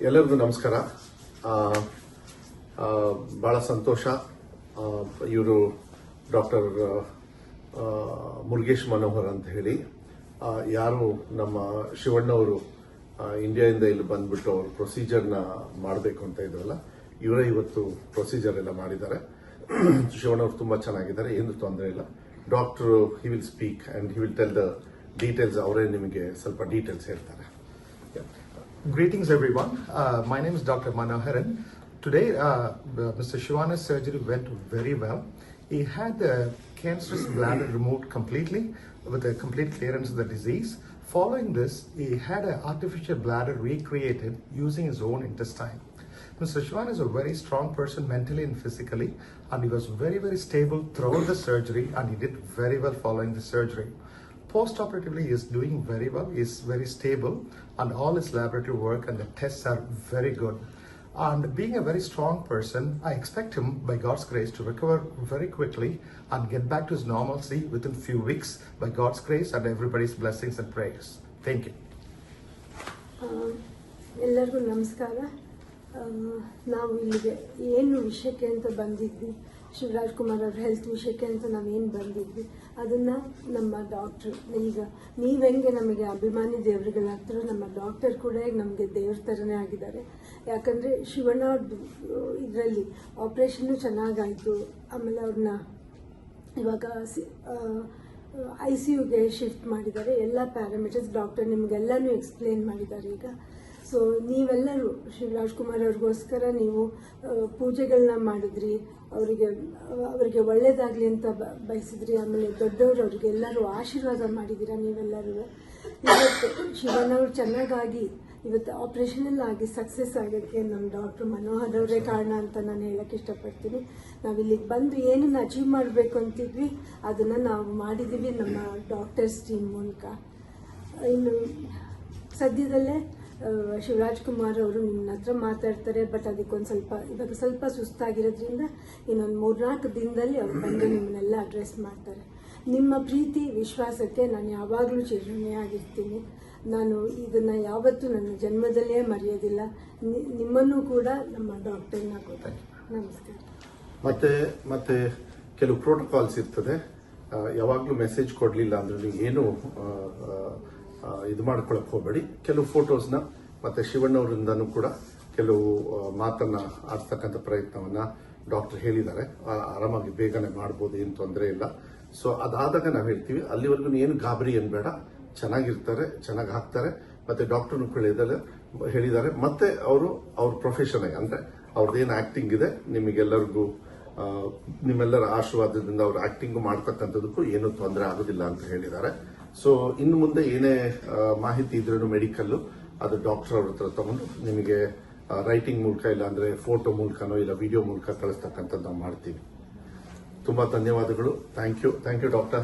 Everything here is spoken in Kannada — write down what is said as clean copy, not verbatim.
ಎಲ್ಲರಿಗೂ ನಮಸ್ಕಾರ. ಬಹಳ ಸಂತೋಷ. ಇವರು ಡಾಕ್ಟರ್ ಮುರುಗೇಶ್ ಮನೋಹರ್ ಅಂತ ಹೇಳಿ, ಯಾರು ನಮ್ಮ ಶಿವಣ್ಣವರು ಇಂಡಿಯಾದಿಂದ ಇಲ್ಲಿ ಬಂದ್ಬಿಟ್ಟು ಅವ್ರ ಪ್ರೊಸೀಜರ್ನ ಮಾಡಬೇಕು ಅಂತ ಇದ್ರಲ್ಲ, ಇವರೇ ಇವತ್ತು ಪ್ರೊಸೀಜರ್ ಎಲ್ಲ ಮಾಡಿದ್ದಾರೆ. ಶಿವಣ್ಣವ್ರು ತುಂಬಾ ಚೆನ್ನಾಗಿದ್ದಾರೆ, ಏನು ತೊಂದರೆ ಇಲ್ಲ. Doctor he will speak and he will tell the details. ಅವರೇ ನಿಮಗೆ ಸ್ವಲ್ಪ ಡೀಟೇಲ್ಸ್ ಹೇಳ್ತಾರೆ. Greetings everyone. My name is Dr. Manoharan. Today, Mr. Shivana's surgery went very well. He had the cancerous bladder removed completely with a complete clearance of the disease. Following this, he had an artificial bladder recreated using his own intestine. Mr. Shivan is a very strong person mentally and physically, and he was very, very stable throughout the surgery, and he did very well following the surgery. Post-operatively, he is doing very well. He is very stable, and all his laboratory work and the tests are very good. And being a very strong person, I expect him, by God's grace, to recover very quickly and get back to his normalcy within few weeks, by God's grace and everybody's blessings and prayers. Thank you. ಎಲ್ಲರಿಗೂ ನಮಸ್ಕಾರ. ನಾವು ಇಲ್ಲಿಗೆ ಏನು ವಿಷಯಕ್ಕೆ ಅಂತ ಬಂದಿದ್ವಿ, ಶಿವರಾಜ್ ಕುಮಾರ್ ಅವ್ರ ಹೆಲ್ತ್ ವಿಷಯಕ್ಕೆ ಅಂತ ನಾವೇನು ಬಂದಿದ್ವಿ, ಅದನ್ನು ನಮ್ಮ ಡಾಕ್ಟ್ರು, ಈಗ ನೀವು ಹೆಂಗೆ ನಮಗೆ ಅಭಿಮಾನಿ ದೇವರುಗಳಾಗ್ತಾರೋ, ನಮ್ಮ ಡಾಕ್ಟರ್ ಕೂಡ ನಮಗೆ ದೇವ್ರ ಥರನೇ ಆಗಿದ್ದಾರೆ. ಯಾಕಂದರೆ ಶಿವಣ್ಣ ಅವ್ರದ್ದು ಇದರಲ್ಲಿ ಆಪ್ರೇಷನ್ನು ಚೆನ್ನಾಗಾಯಿತು. ಆಮೇಲೆ ಅವ್ರನ್ನ ಇವಾಗ ICUಗೆ ಶಿಫ್ಟ್ ಮಾಡಿದ್ದಾರೆ. ಎಲ್ಲ ಪ್ಯಾರಾಮೀಟರ್ಸ್ ಡಾಕ್ಟರ್ ನಿಮಗೆಲ್ಲನೂ ಎಕ್ಸ್ಪ್ಲೇನ್ ಮಾಡಿದ್ದಾರೆ ಈಗ. ಸೊ ನೀವೆಲ್ಲರೂ ಶಿವರಾಜ್ ಕುಮಾರ್ ಅವ್ರಿಗೋಸ್ಕರ ನೀವು ಪೂಜೆಗಳನ್ನ ಮಾಡಿದ್ರಿ, ಅವರಿಗೆ ಒಳ್ಳೇದಾಗಲಿ ಅಂತ ಬಯಸಿದ್ರಿ. ಆಮೇಲೆ ದೊಡ್ಡವರು ಅವ್ರಿಗೆಲ್ಲರೂ ಆಶೀರ್ವಾದ ಮಾಡಿದ್ದೀರಾ ನೀವೆಲ್ಲರೂ. ಇವತ್ತು ಶಿವಣ್ಣವ್ರು ಚೆನ್ನಾಗಾಗಿ ಇವತ್ತು ಆಪ್ರೇಷನ್ ಎಲ್ಲ ಆಗಿ ಸಕ್ಸಸ್ ಆಗೋಕ್ಕೆ ನಮ್ಮ ಡಾಕ್ಟರ್ ಮನೋಹರ್ ಅವರೇ ಕಾರಣ ಅಂತ ನಾನು ಹೇಳಕ್ಕೆ ಇಷ್ಟಪಡ್ತೀನಿ. ನಾವು ಇಲ್ಲಿಗೆ ಬಂದು ಏನನ್ನು ಅಚೀವ್ ಮಾಡಬೇಕು ಅಂತಿದ್ವಿ ಅದನ್ನು ನಾವು ಮಾಡಿದ್ದೀವಿ ನಮ್ಮ ಡಾಕ್ಟರ್ಸ್ ಟೀಮ್ ಮೂಲಕ. ಇನ್ನು ಸದ್ಯದಲ್ಲೇ ಶಿವರಾಜ್ ಕುಮಾರ್ ಅವರು ನಿಮ್ಮ ಹತ್ರ ಮಾತಾಡ್ತಾರೆ. ಬಟ್ ಅದಕ್ಕೊಂದು ಇವಾಗ ಸ್ವಲ್ಪ ಸುಸ್ತಾಗಿರೋದ್ರಿಂದ ಇನ್ನೊಂದು 3-4 ದಿನದಲ್ಲಿ ಅವ್ರು ಬಂದು ನಿಮ್ಮನ್ನೆಲ್ಲ ಅಡ್ರೆಸ್ ಮಾಡ್ತಾರೆ. ನಿಮ್ಮ ಪ್ರೀತಿ ವಿಶ್ವಾಸಕ್ಕೆ ನಾನು ಯಾವಾಗಲೂ ಚಿರಋಣಿಯಾಗಿರ್ತೀನಿ. ನಾನು ಇದನ್ನು ಯಾವತ್ತೂ ನನ್ನ ಜನ್ಮದಲ್ಲೇ ಮರೆಯೋದಿಲ್ಲ. ನಿಮ್ಮನ್ನೂ ಕೂಡ ನಮ್ಮ ಡಾಕ್ಟರ್ನ ಕೊಡ್ತಾರೆ. ನಮಸ್ಕಾರ. ಮತ್ತೆ ಕೆಲವು ಪ್ರೋಟೋಕಾಲ್ಸ್ ಇರ್ತದೆ. ಯಾವಾಗಲೂ ಮೆಸೇಜ್ ಕೊಡಲಿಲ್ಲ ಅಂದ್ರೆ ಏನು ಇದು ಮಾಡ್ಕೊಳಕ್ ಹೋಗಬೇಡಿ. ಕೆಲವು ಫೋಟೋಸ್ನ ಮತ್ತೆ ಶಿವಣ್ಣವರಿಂದನೂ ಕೂಡ ಕೆಲವು ಮಾತನ್ನ ಆಡ್ತಕ್ಕಂಥ ಪ್ರಯತ್ನವನ್ನ ಡಾಕ್ಟರ್ ಹೇಳಿದ್ದಾರೆ. ಆರಾಮಾಗಿ ಬೇಗನೆ ಮಾಡ್ಬೋದು, ಏನು ತೊಂದರೆ ಇಲ್ಲ. ಸೊ ಅದಾದಾಗ ನಾವು ಹೇಳ್ತೀವಿ, ಅಲ್ಲಿವರೆಗೂ ಏನು ಗಾಬರಿ ಅನ್ಬೇಡ, ಚೆನ್ನಾಗಿರ್ತಾರೆ, ಚೆನ್ನಾಗಿ ಹಾಕ್ತಾರೆ. ಮತ್ತೆ ಡಾಕ್ಟರ್ನು ಹೇಳಿದ್ದಾರೆ. ಮತ್ತೆ ಅವ್ರ ಪ್ರೊಫೆಷನ್ ಅಂದ್ರೆ ಅವ್ರದ್ದೇನು ಆಕ್ಟಿಂಗ್ ಇದೆ, ನಿಮಗೆಲ್ಲರಿಗೂ ನಿಮ್ಮೆಲ್ಲರ ಆಶೀರ್ವಾದದಿಂದ ಅವ್ರ ಆಕ್ಟಿಂಗ್ ಮಾಡ್ತಕ್ಕಂಥದಕ್ಕೂ ಏನೂ ತೊಂದರೆ ಆಗೋದಿಲ್ಲ ಅಂತ ಹೇಳಿದ್ದಾರೆ. ಸೊ ಇನ್ನು ಮುಂದೆ ಏನೇ ಮಾಹಿತಿ ಇದ್ರೂ ಮೆಡಿಕಲ್ ಅದು ಡಾಕ್ಟರ್ ಅವ್ರ ಹತ್ರ ತಗೊಂಡು ನಿಮಗೆ ರೈಟಿಂಗ್ ಮೂಲಕ ಇಲ್ಲ ಅಂದ್ರೆ ಫೋಟೋ ಮೂಲಕನೋ ಇಲ್ಲ ವಿಡಿಯೋ ಮೂಲಕ ಕಳಿಸ್ತಕ್ಕಂಥದ್ದು ನಾವು ಮಾಡ್ತೀವಿ. ತುಂಬಾ ಧನ್ಯವಾದಗಳು. Thank you doctor.